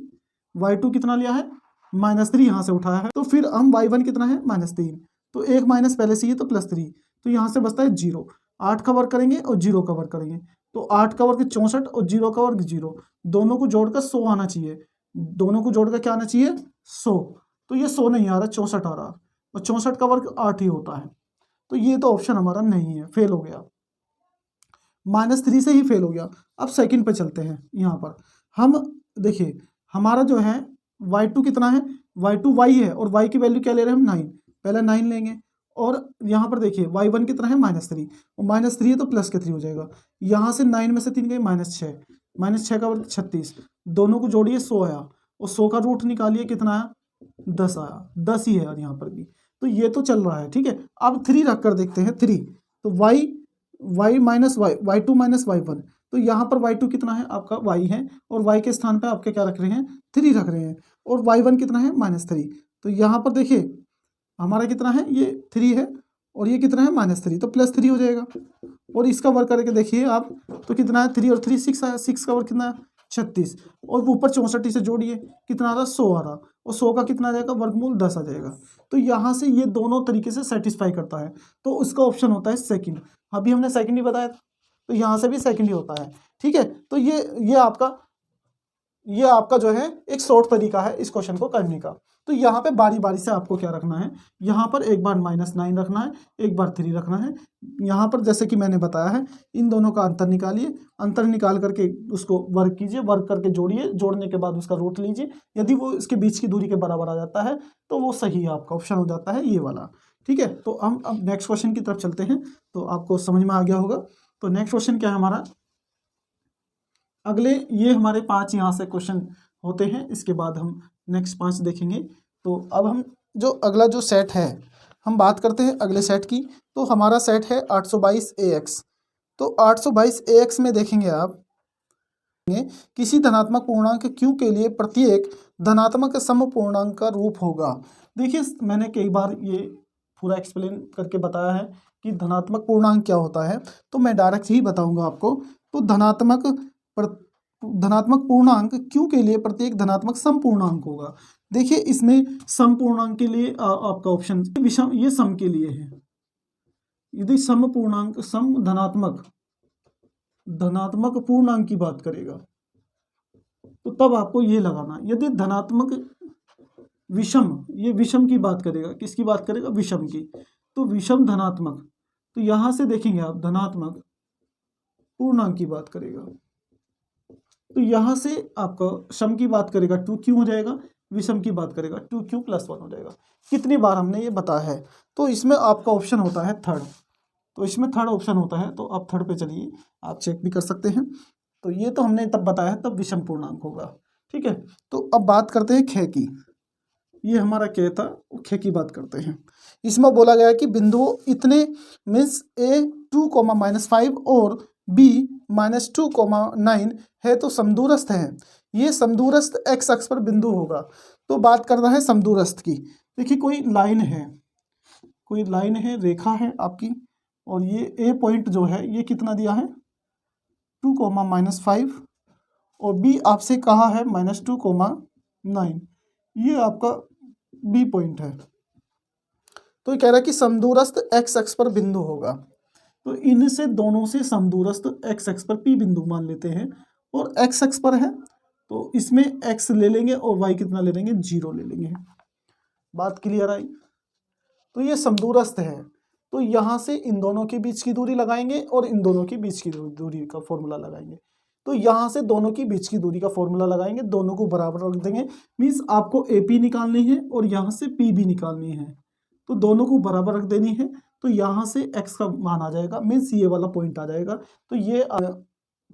y2 कितना लिया है, -3 यहाँ से उठाया है। तो फिर हम y1 कितना है, -3, तो एक माइनस पहले से ही तो +3, तो यहाँ से बचता है 0। 8 का वर्ग करेंगे और 0 का वर्ग करेंगे, तो 8 का वर्ग 64 और 0 का वर्ग 0, दोनों को जोड़कर 100 आना चाहिए, दोनों को जोड़कर क्या आना चाहिए, 100। तो ये 100 नहीं आ रहा, 64 आ रहा, और 64 का वर्ग 8 ही होता है। तो ये तो ऑप्शन हमारा नहीं है, फेल हो गया, -3 से ही फेल हो गया। अब सेकंड पे चलते हैं। यहाँ पर हम देखिए हमारा जो है y2 कितना है, y2 y है, और y की वैल्यू क्या ले रहे हैं हम, 9, पहले 9 लेंगे, और यहाँ पर देखिए y1 कितना है, -3, और -3 है तो प्लस के 3 हो जाएगा। यहाँ से 9 में से 3 गए, -6 का वर्ग 36, दोनों को जोड़िए 100 आया, और 100 का रूट निकालिए कितना आया, 10 आया, 10 ही है और यहाँ पर भी। तो ये तो चल रहा है, ठीक है। अब 3 रख कर देखते हैं, 3, तो y minus y2 minus y1, तो यहाँ पर y2 कितना है आपका, y है, और y के स्थान पे आपके क्या रख रहे हैं, 3 रख रहे हैं, और y1 कितना है, -3। तो यहाँ पर देखिए हमारा कितना है, ये 3 है, और ये कितना है, -3, तो +3 हो जाएगा। और इसका वर्ग करके देखिए आप, तो कितना है, 3 और 3 6 आया, 6 का वर्ग कितना है, 36, और ऊपर 64 से जोड़िए कितना आ रहा, 100 आ रहा, और 100 का कितना आ जाएगा, वर्गमूल 10 आ जाएगा। तो यहाँ से ये दोनों तरीके से सेटिस्फाई करता है, तो उसका ऑप्शन होता है सेकंड। अभी हमने सेकंड ही बताया था, तो यहाँ से भी सेकंड ही होता है, ठीक है। तो ये आपका जो है एक शॉर्ट तरीका है इस क्वेश्चन को करने का। तो यहाँ पे बारी बारी से आपको क्या रखना है, यहाँ पर एक बार -9 रखना है, एक बार 3 रखना है। यहाँ पर जैसे कि मैंने बताया है, इन दोनों का अंतर निकालिए, अंतर निकाल करके उसको वर्ग कीजिए, वर्ग करके जोड़िए, जोड़ने के बाद उसका रूट लीजिए, यदि वो इसके बीच की दूरी के बराबर आ जाता है तो वो सही आपका ऑप्शन हो जाता है, ये वाला, ठीक है। तो हम अब नेक्स्ट क्वेश्चन की तरफ चलते हैं, तो आपको समझ में आ गया होगा। तो नेक्स्ट क्वेश्चन क्या है हमारा, अगले ये हमारे 5 यहाँ से क्वेश्चन होते हैं। इसके बाद हम नेक्स्ट 5 देखेंगे। तो अब हम जो अगला जो सेट है हम बात करते हैं अगले सेट की। तो हमारा सेट है 822AX। तो 822AX में देखेंगे आप किसी धनात्मक पूर्णांक Q के लिए प्रत्येक धनात्मक समपूर्णांक का रूप होगा। देखिए मैंने कई बार ये पूरा एक्सप्लेन करके बताया है कि धनात्मक पूर्णांक क्या होता है, तो मैं डायरेक्ट ही बताऊंगा आपको। तो धनात्मक पूर्णांक Q के लिए प्रत्येक धनात्मक समपूर्णांक होगा। देखिए इसमें समपूर्णांक के लिए आपका ऑप्शन विषम, ये सम के लिए है। यदि समपूर्णांक सम धनात्मक पूर्णांक की बात करेगा तो तब आपको ये लगाना। यदि धनात्मक विषम, ये विषम की बात करेगा, किसकी बात करेगा, विषम की, तो विषम धनात्मक, तो यहां से देखेंगे आप धनात्मक पूर्णांक की बात करेगा, तो यहां से आपका सम की बात करेगा 2Q हो जाएगा, विषम की बात करेगा 2Q + 1 हो जाएगा। कितनी बार हमने ये बताया है। तो इसमें आपका ऑप्शन होता है थर्ड, तो इसमें थर्ड ऑप्शन होता है। तो आप थर्ड पे चलिए, आप चेक भी कर सकते हैं। तो ये तो हमने तब बताया तब विषम पूर्णांक होगा, ठीक है। तो अब बात करते हैं ख की। ये हमारा क था, ख की बात करते हैं। इसमें बोला गया है कि बिंदुओं इतने मीन्स A 2,-5 और B -2,9 है तो समदूरस्थ है। ये समदूरस्थ x अक्ष पर बिंदु होगा। तो बात करना है समदूरस्थ की। देखिए कोई लाइन है, रेखा है आपकी, और ये A पॉइंट जो है ये कितना दिया है 2,-5 और B आपसे कहा है -2,9, ये आपका B पॉइंट है। तो ये कह रहा है कि समदूरस्थ x अक्ष पर बिंदु होगा। तो इनसे दोनों से समदूरस्थ x अक्ष पर P बिंदु मान लेते हैं, और x अक्ष पर है तो इसमें x ले लेंगे और y कितना ले लेंगे, 0 ले लेंगे। बात क्लियर आई। तो ये समदूरस्थ है, तो यहाँ से इन दोनों के बीच की दूरी लगाएंगे और इन दोनों के बीच की दूरी का फॉर्मूला लगाएंगे। तो यहाँ से दोनों की बीच की दूरी का फॉर्मूला लगाएंगे, दोनों को बराबर रख देंगे। मीन्स आपको AP निकालनी है और यहाँ से PB निकालनी है, तो दोनों को बराबर रख देनी है। तो यहाँ से x का मान आ जाएगा, मीन्स ये वाला पॉइंट आ जाएगा। तो ये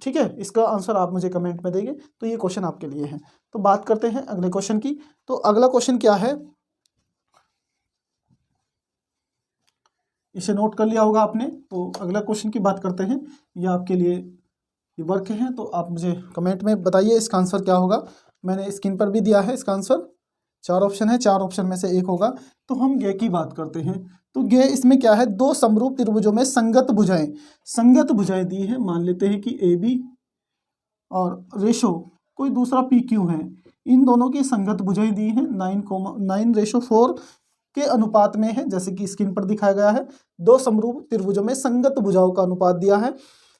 ठीक है, इसका आंसर आप मुझे कमेंट में देंगे। तो ये क्वेश्चन आपके लिए है। तो बात करते हैं अगले क्वेश्चन की। तो अगला क्वेश्चन क्या है, इसे नोट कर लिया होगा आपने। तो अगला क्वेश्चन की बात करते हैं। ये आपके लिए ये वर्क है, तो आप मुझे कमेंट में बताइए इसका आंसर क्या होगा। मैंने स्क्रीन पर भी दिया है इसका आंसर। 4 ऑप्शन है, 4 ऑप्शन में से एक होगा। तो हम गे की बात करते हैं। तो गे इसमें क्या है, 2 समरूप त्रिभुजों में संगत भुजाएं दी है। मान लेते हैं कि AB और रेशो कोई दूसरा PQ है, इन दोनों की संगत भुजाएं दी है 9:4 के अनुपात में है, जैसे कि स्क्रीन पर दिखाया गया है। 2 समरूप त्रिभुजों में संगत भुजाओं का अनुपात दिया है,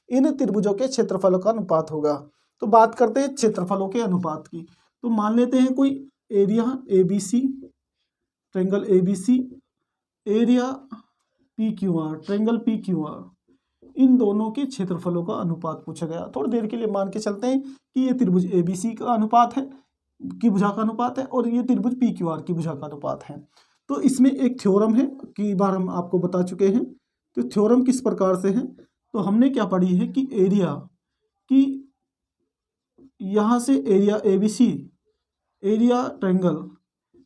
इन त्रिभुजों के क्षेत्रफलों का अनुपात होगा। तो बात करते हैं क्षेत्रफलों के अनुपात की। तो मान लेते हैं कोई area ABC, triangle ABC, area PQR, triangle PQR, इन दोनों के क्षेत्रफलों का अनुपात पूछा गया। थोड़ी देर के लिए मान के चलते हैं कि ये त्रिभुज ABC का अनुपात है, की भुजा का अनुपात है, और ये त्रिभुज PQR की भुजा का अनुपात है। तो इसमें एक थ्योरम है, कई बार हम आपको बता चुके हैं। तो थ्योरम किस प्रकार से है, तो हमने क्या पढ़ी है कि एरिया की, यहाँ से area ABC, area triangle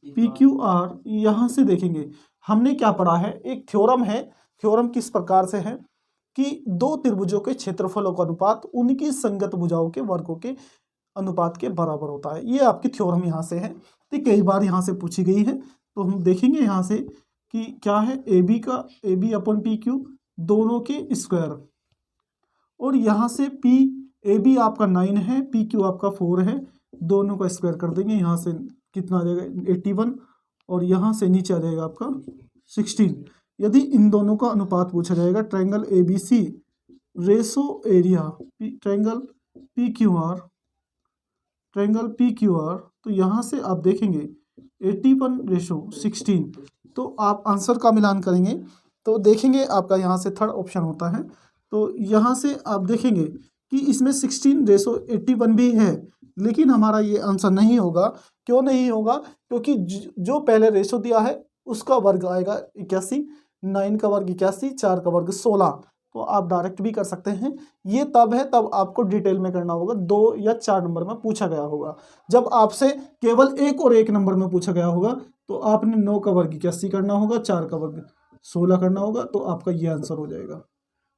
PQR, यहाँ से देखेंगे हमने क्या पढ़ा है, एक थ्योरम है। थ्योरम किस प्रकार से है कि 2 त्रिभुजों के क्षेत्रफलों का अनुपात उनकी संगत भुजाओं के वर्गों के अनुपात के बराबर होता है। ये आपकी थ्योरम यहाँ से है, तो कई बार यहाँ से पूछी गई है। तो हम देखेंगे यहाँ से कि क्या है, AB/PQ दोनों के स्क्वायर, और यहाँ से AB आपका 9 है, PQ आपका 4 है, दोनों का स्क्वायर कर देंगे। यहाँ से कितना आ जाएगा 81, और यहाँ से नीचे आ जाएगा आपका 16। यदि इन दोनों का अनुपात पूछा जाएगा, triangle ABC ratio area triangle PQR, तो यहाँ से आप देखेंगे 81:16। तो आप आंसर का मिलान करेंगे तो देखेंगे आपका यहाँ से थर्ड ऑप्शन होता है। तो यहाँ से आप देखेंगे कि इसमें 16:81 भी है, लेकिन हमारा ये आंसर नहीं होगा। क्यों नहीं होगा, क्योंकि जो पहले रेशो दिया है उसका वर्ग आएगा 81, 9 का वर्ग 81, 4 का वर्ग 16, तो आप डायरेक्ट भी कर सकते हैं। ये तब है तब आपको डिटेल में करना होगा, 2 या 4 नंबर में पूछा गया होगा। जब आपसे केवल 1 और 1 नंबर में पूछा गया होगा तो आपने 9 का वर्ग 81 करना होगा, 4 का वर्ग 16 करना होगा, तो आपका ये आंसर हो जाएगा।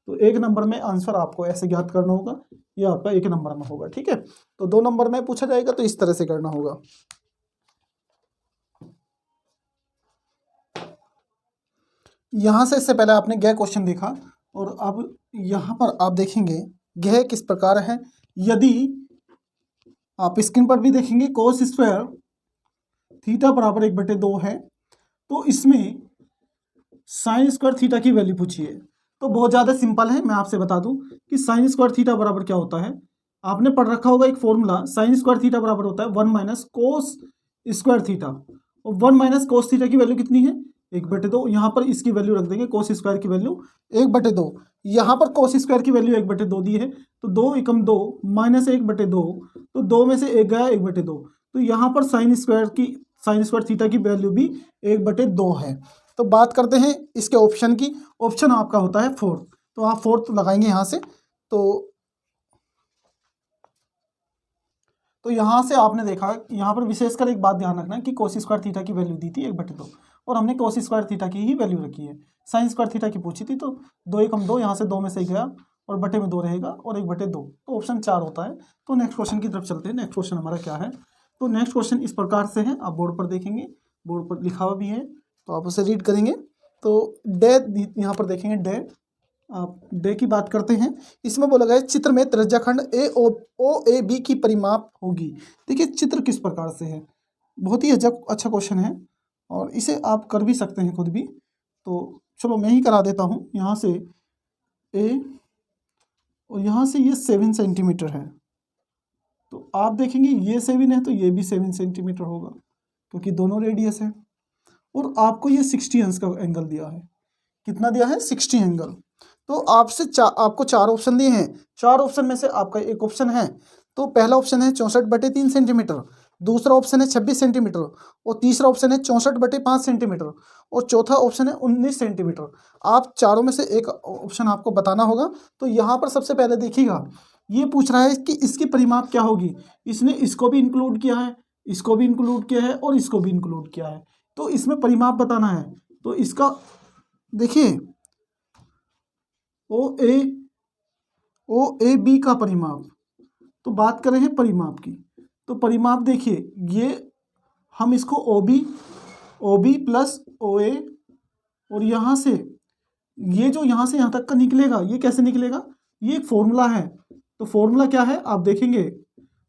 तो 1 नंबर में आंसर आपको ऐसे ज्ञात करना होगा, ये आपका 1 नंबर में होगा। ठीक है, तो 2 नंबर में पूछा जाएगा तो इस तरह से करना होगा। यहाँ से इससे पहले आपने गह क्वेश्चन देखा और अब यहाँ पर आप देखेंगे गह किस प्रकार है। यदि आप स्क्रीन पर भी देखेंगे कोस स्क्वायर थीटा बराबर 1/2 है, तो इसमें साइन स्क्वायर थीटा की वैल्यू पूछी है। तो बहुत ज़्यादा सिंपल है, मैं आपसे बता दूं कि साइन स्क्वायर थीटा बराबर क्या होता है। आपने पढ़ रखा होगा एक फॉर्मूला, साइन स्क्वायर थीटा बराबर होता है 1 माइनस कोस स्क्वायर थीटा, और 1 माइनस कोस थीटा की वैल्यू कितनी है 1/2। यहाँ पर इसकी वैल्यू रख देंगे, कोस स्क्वायर की वैल्यू 1/2। यहाँ पर कोस स्क्वायर की वैल्यू 1/2 दी है, तो 2 एकम 2 माइनस 1/2, तो 2 में से 1 गया 1/2, तो यहाँ पर साइन स्क्वायर थीटा की वैल्यू भी 1/2 है। तो बात करते हैं इसके ऑप्शन की। ऑप्शन आपका होता है 4, तो आप 4 लगाएंगे यहाँ से। तो यहाँ से आपने देखा, यहाँ पर विशेषकर एक बात ध्यान रखना कि कोस स्क्वायर थीटा की वैल्यू दी थी 1/2 और हमने कोस स्क्वायर थीटा की ही वैल्यू रखी है। साइन स्क्वायर थीटा की पूछी थी, तो 2 एकम 2, यहाँ से 2 में से गया और बटे में 2 रहेगा और 1/2, तो ऑप्शन 4 होता है। तो नेक्स्ट क्वेश्चन की तरफ चलते हैं। नेक्स्ट क्वेश्चन हमारा क्या है, तो नेक्स्ट क्वेश्चन इस प्रकार से है, आप बोर्ड पर देखेंगे, बोर्ड पर लिखा हुआ भी है, तो आप उसे रीड करेंगे। तो डे यहाँ पर देखेंगे, डे आप डे की बात करते हैं। इसमें बोला गया है चित्र में त्रिज्याखंड OAB की परिमाप होगी। देखिए चित्र किस प्रकार से है, बहुत ही अच्छा क्वेश्चन है और इसे आप कर भी सकते हैं खुद भी। तो चलो मैं ही करा देता हूँ। यहाँ से ए और यहाँ से ये 7 सेंटीमीटर है, तो आप देखेंगे ये 7 है तो ये भी 7 सेंटीमीटर होगा, क्योंकि दोनों रेडियस है। और आपको ये 60 अंश का एंगल दिया है। कितना दिया है 60 एंगल। तो आपको 4 ऑप्शन दिए हैं, 4 ऑप्शन में से आपका एक ऑप्शन है। तो पहला ऑप्शन है 64/3 सेंटीमीटर, दूसरा ऑप्शन है 26 सेंटीमीटर, और तीसरा ऑप्शन है 64/5 सेंटीमीटर, और चौथा ऑप्शन है 19 सेंटीमीटर। आप चारों में से एक ऑप्शन आपको बताना होगा। तो यहाँ पर सबसे पहले देखिएगा, ये पूछ रहा है कि इसकी परिमाप क्या होगी। इसने इसको भी इंक्लूड किया है, इसको भी इंक्लूड किया है और इसको भी इंक्लूड किया है, तो इसमें परिमाप बताना है। तो इसका देखिए OAB का परिमाप, तो बात कर रहे हैं परिमाप की। तो परिमाप देखिए, ये हम इसको OB प्लस OA, और यहाँ से ये जो यहाँ से यहाँ तक का निकलेगा, ये कैसे निकलेगा, ये एक फॉर्मूला है। तो फॉर्मूला क्या है आप देखेंगे,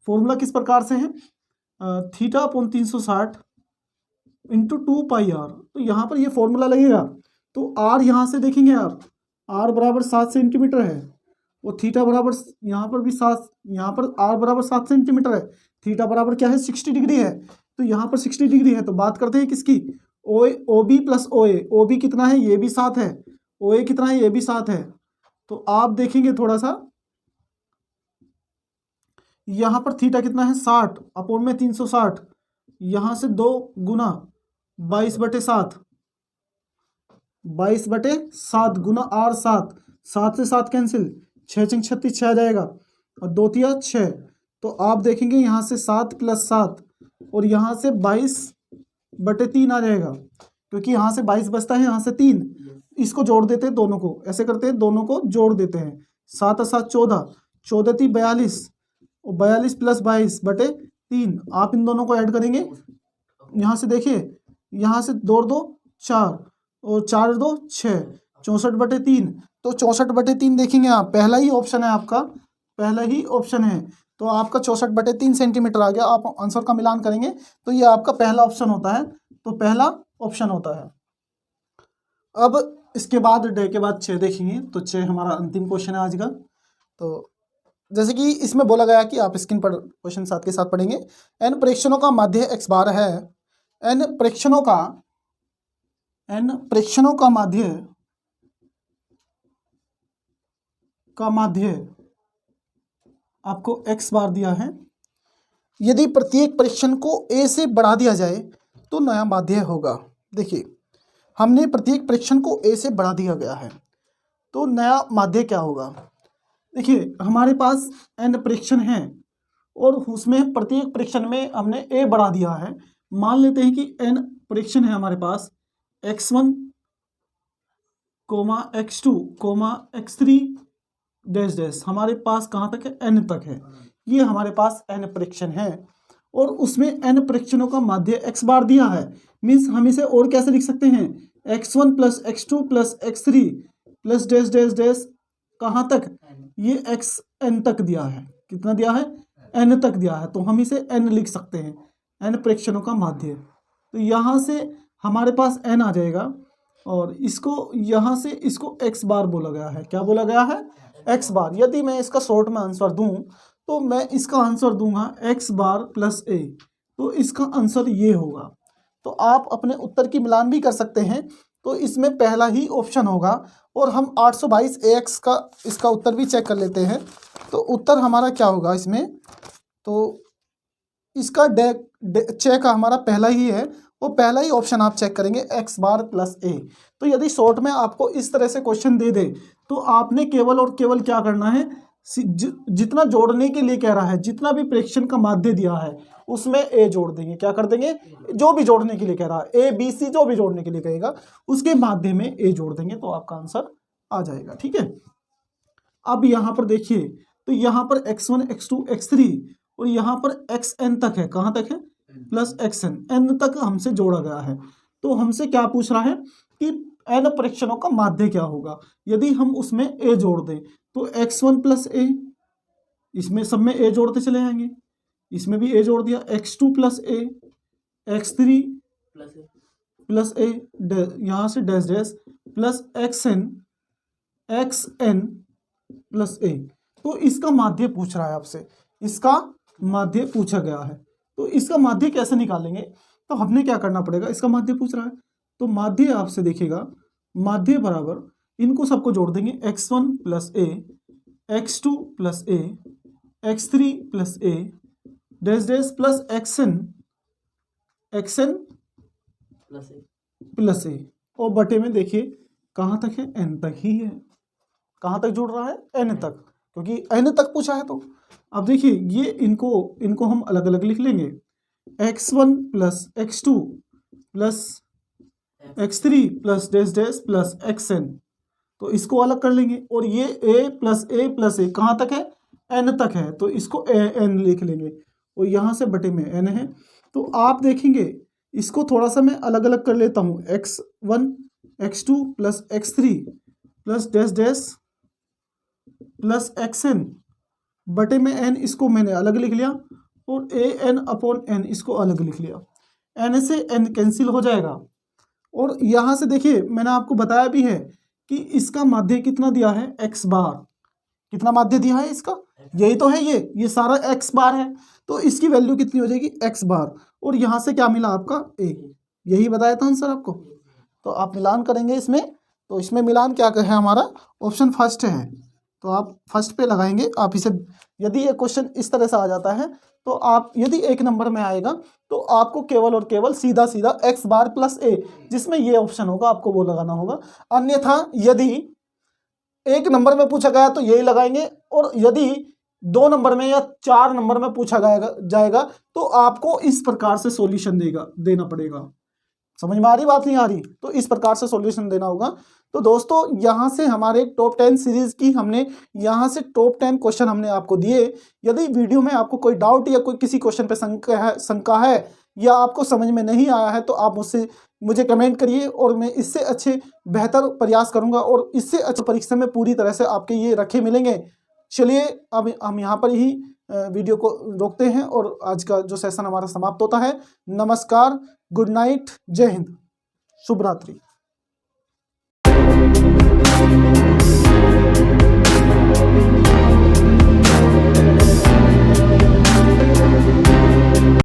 फॉर्मूला किस प्रकार से है, θ/360 इंटू 2πr। तो यहाँ पर ये फॉर्मूला लगेगा। तो r यहाँ से देखेंगे आप, r बराबर 7 सेंटीमीटर है, और थीटा बराबर यहाँ पर भी 7, यहाँ पर r बराबर 7 सेंटीमीटर है, थीटा बराबर क्या है 60 डिग्री है, तो यहाँ पर 60 डिग्री है। तो बात करते हैं किसकी, OB प्लस OA। OB कितना है, ये भी 7 है, OA कितना है, ये भी 7 है। तो आप देखेंगे थोड़ा सा, यहाँ पर थीटा कितना है 60 अपॉन में 360, यहाँ से 2 गुना 22/7, 22/7 गुना r 7, 7 से 7 कैंसिल, 6 × 36 6 आ जाएगा, और 2 × 6। तो आप देखेंगे यहाँ से 7 + 7 और यहाँ से 22/3 आ जाएगा, क्योंकि यहाँ से 22 बचता है, यहाँ से 3, इसको जोड़ देते हैं दोनों को, ऐसे करते हैं दोनों को जोड़ देते हैं, 7 और 7 14, 14 × 42, और 42 + 22/3। आप इन दोनों को ऐड करेंगे, यहाँ से देखिए, यहाँ से 2 और 2 4 और 4 और 2 6, 64/3। तो 64/3 देखेंगे आप, पहला ही ऑप्शन है आपका, पहला ही ऑप्शन है। तो आपका 64/3 सेंटीमीटर आ गया। आप आंसर का मिलान करेंगे तो ये आपका पहला ऑप्शन होता है, तो पहला ऑप्शन होता है। अब इसके बाद डे के बाद 6 देखेंगे, तो 6 हमारा अंतिम क्वेश्चन है आज का। तो जैसे कि इसमें बोला गया कि आप स्क्रीन पर क्वेश्चन साथ के साथ पढ़ेंगे। n प्रेक्षणों का माध्य x बार है, n प्रेक्षणों का माध्य आपको x बार दिया है। यदि प्रत्येक प्रेक्षण को a से बढ़ा दिया जाए तो नया माध्य होगा। देखिए हमने प्रत्येक प्रेक्षण को a से बढ़ा दिया गया है, तो नया माध्य क्या होगा। देखिए हमारे पास n परीक्षण हैं और उसमें प्रत्येक परीक्षण में हमने a बढ़ा दिया है। मान लेते हैं कि n परीक्षण है हमारे पास x1, x2, x3 dash dash, हमारे पास कहाँ तक है, n तक है। ये हमारे पास n परीक्षण है और उसमें n परीक्षणों का माध्य x बार दिया है। मीन्स हम इसे और कैसे लिख सकते हैं, x1 plus x2 plus x3 plus dash dash dash, कहाँ तक, ये xn तक दिया है। कितना दिया है, n तक दिया है, तो हम इसे n लिख सकते हैं, n परीक्षणों का माध्य। तो यहाँ से हमारे पास n आ जाएगा और इसको यहाँ से इसको x बार बोला गया है। क्या बोला गया है, x बार। यदि मैं इसका शॉर्ट में आंसर दूं तो मैं इसका आंसर दूंगा x बार प्लस a, तो इसका आंसर ये होगा। तो आप अपने उत्तर की मिलान भी कर सकते हैं। तो इसमें पहला ही ऑप्शन होगा और हम 822 AX का इसका उत्तर भी चेक कर लेते हैं। तो उत्तर हमारा क्या होगा इसमें, तो इसका चेक हमारा पहला ही है, वो पहला ही ऑप्शन आप चेक करेंगे x बार प्लस a। तो यदि शॉर्ट में आपको इस तरह से क्वेश्चन दे दे तो आपने केवल और केवल क्या करना है, जितना जोड़ने के लिए कह रहा है, जितना भी प्रेक्षण का माध्य दिया है उसमें a जोड़ देंगे। क्या कर देंगे, जो भी जोड़ने के लिए कह रहा है a b c, जो भी जोड़ने के लिए कहेगा उसके माध्य में a जोड़ देंगे, तो आपका आंसर आ जाएगा। ठीक है, अब यहाँ पर देखिए, तो यहाँ पर x1, x2, x3 और यहाँ पर xn तक है। कहाँ तक है, प्लस xn, n तक हमसे जोड़ा गया है। तो हमसे क्या पूछ रहा है कि n परीक्षणों का माध्य क्या होगा। यदि हम उसमें a जोड़ दें तो x1 प्लस a, इसमें सब में a जोड़ते चले जाएंगे, इसमें भी a जोड़ दिया, x2 plus a, x3 plus a, यहाँ से dash dash plus xn plus a। तो इसका माध्य पूछ रहा है आपसे, इसका माध्य पूछा गया है। तो इसका माध्य कैसे निकालेंगे, तो हमने क्या करना पड़ेगा, इसका माध्य पूछ रहा है तो माध्य आपसे देखिएगा, माध्य बराबर इनको सबको जोड़ देंगे, x1 plus a, x2 plus a, x3 plus a dash dash plus xn plus a, और बटे में देखिए कहाँ तक है, n तक ही है। कहाँ तक जुड़ रहा है, n तक, क्योंकि n तक पूछा है। तो अब देखिए ये इनको हम अलग अलग लिख लेंगे, x1 plus x2 plus x3 plus dash dash plus xn, तो इसको अलग कर लेंगे। और ये a प्लस a कहाँ तक है, n तक है, तो इसको n लिख लेंगे और यहाँ से बटे में n है। तो आप देखेंगे इसको थोड़ा सा मैं अलग अलग कर लेता हूँ, x1 x2 plus x3 plus dash dash plus xn बटे में n, इसको मैंने अलग लिख लिया और an अपॉन n इसको अलग लिख लिया। n से n कैंसिल हो जाएगा। और यहाँ से देखिए मैंने आपको बताया भी है कि इसका माध्य कितना दिया है, x बार। कितना माध्य दिया है इसका, यही तो है, ये सारा x बार है, तो इसकी वैल्यू कितनी हो जाएगी, x बार। और यहाँ से क्या मिला आपका, a, यही बताया था आंसर आपको। तो आप मिलान करेंगे इसमें, तो इसमें मिलान क्या है हमारा, ऑप्शन फर्स्ट है, तो आप फर्स्ट पे लगाएंगे। आप इसे, यदि ये क्वेश्चन इस तरह से आ जाता है तो आप, यदि 1 नंबर में आएगा तो आपको केवल और केवल सीधा सीधा x बार प्लस a, जिसमें ये ऑप्शन होगा आपको वो लगाना होगा। अन्यथा यदि 1 नंबर में पूछा गया तो यही लगाएंगे, और यदि 2 नंबर में या 4 नंबर में पूछा जाएगा तो आपको इस प्रकार से सॉल्यूशन देना पड़ेगा। समझ में आ रही, बात नहीं आ रही, तो इस प्रकार से सॉल्यूशन देना होगा। तो दोस्तों यहाँ से हमारे टॉप 10 सीरीज की हमने यहाँ से टॉप 10 क्वेश्चन हमने आपको दिए। यदि वीडियो में आपको कोई डाउट या कोई किसी क्वेश्चन पे शंका है या आपको समझ में नहीं आया है तो आप मुझे कमेंट करिए और मैं इससे अच्छे बेहतर प्रयास करूँगा और इससे अच्छे परीक्षा में पूरी तरह से आपके ये रखे मिलेंगे। चलिए अब हम यहाँ पर ही वीडियो को रोकते हैं और आज का जो सेशन हमारा समाप्त होता है। नमस्कार, गुड नाइट, जय हिंद, शुभ रात्रि।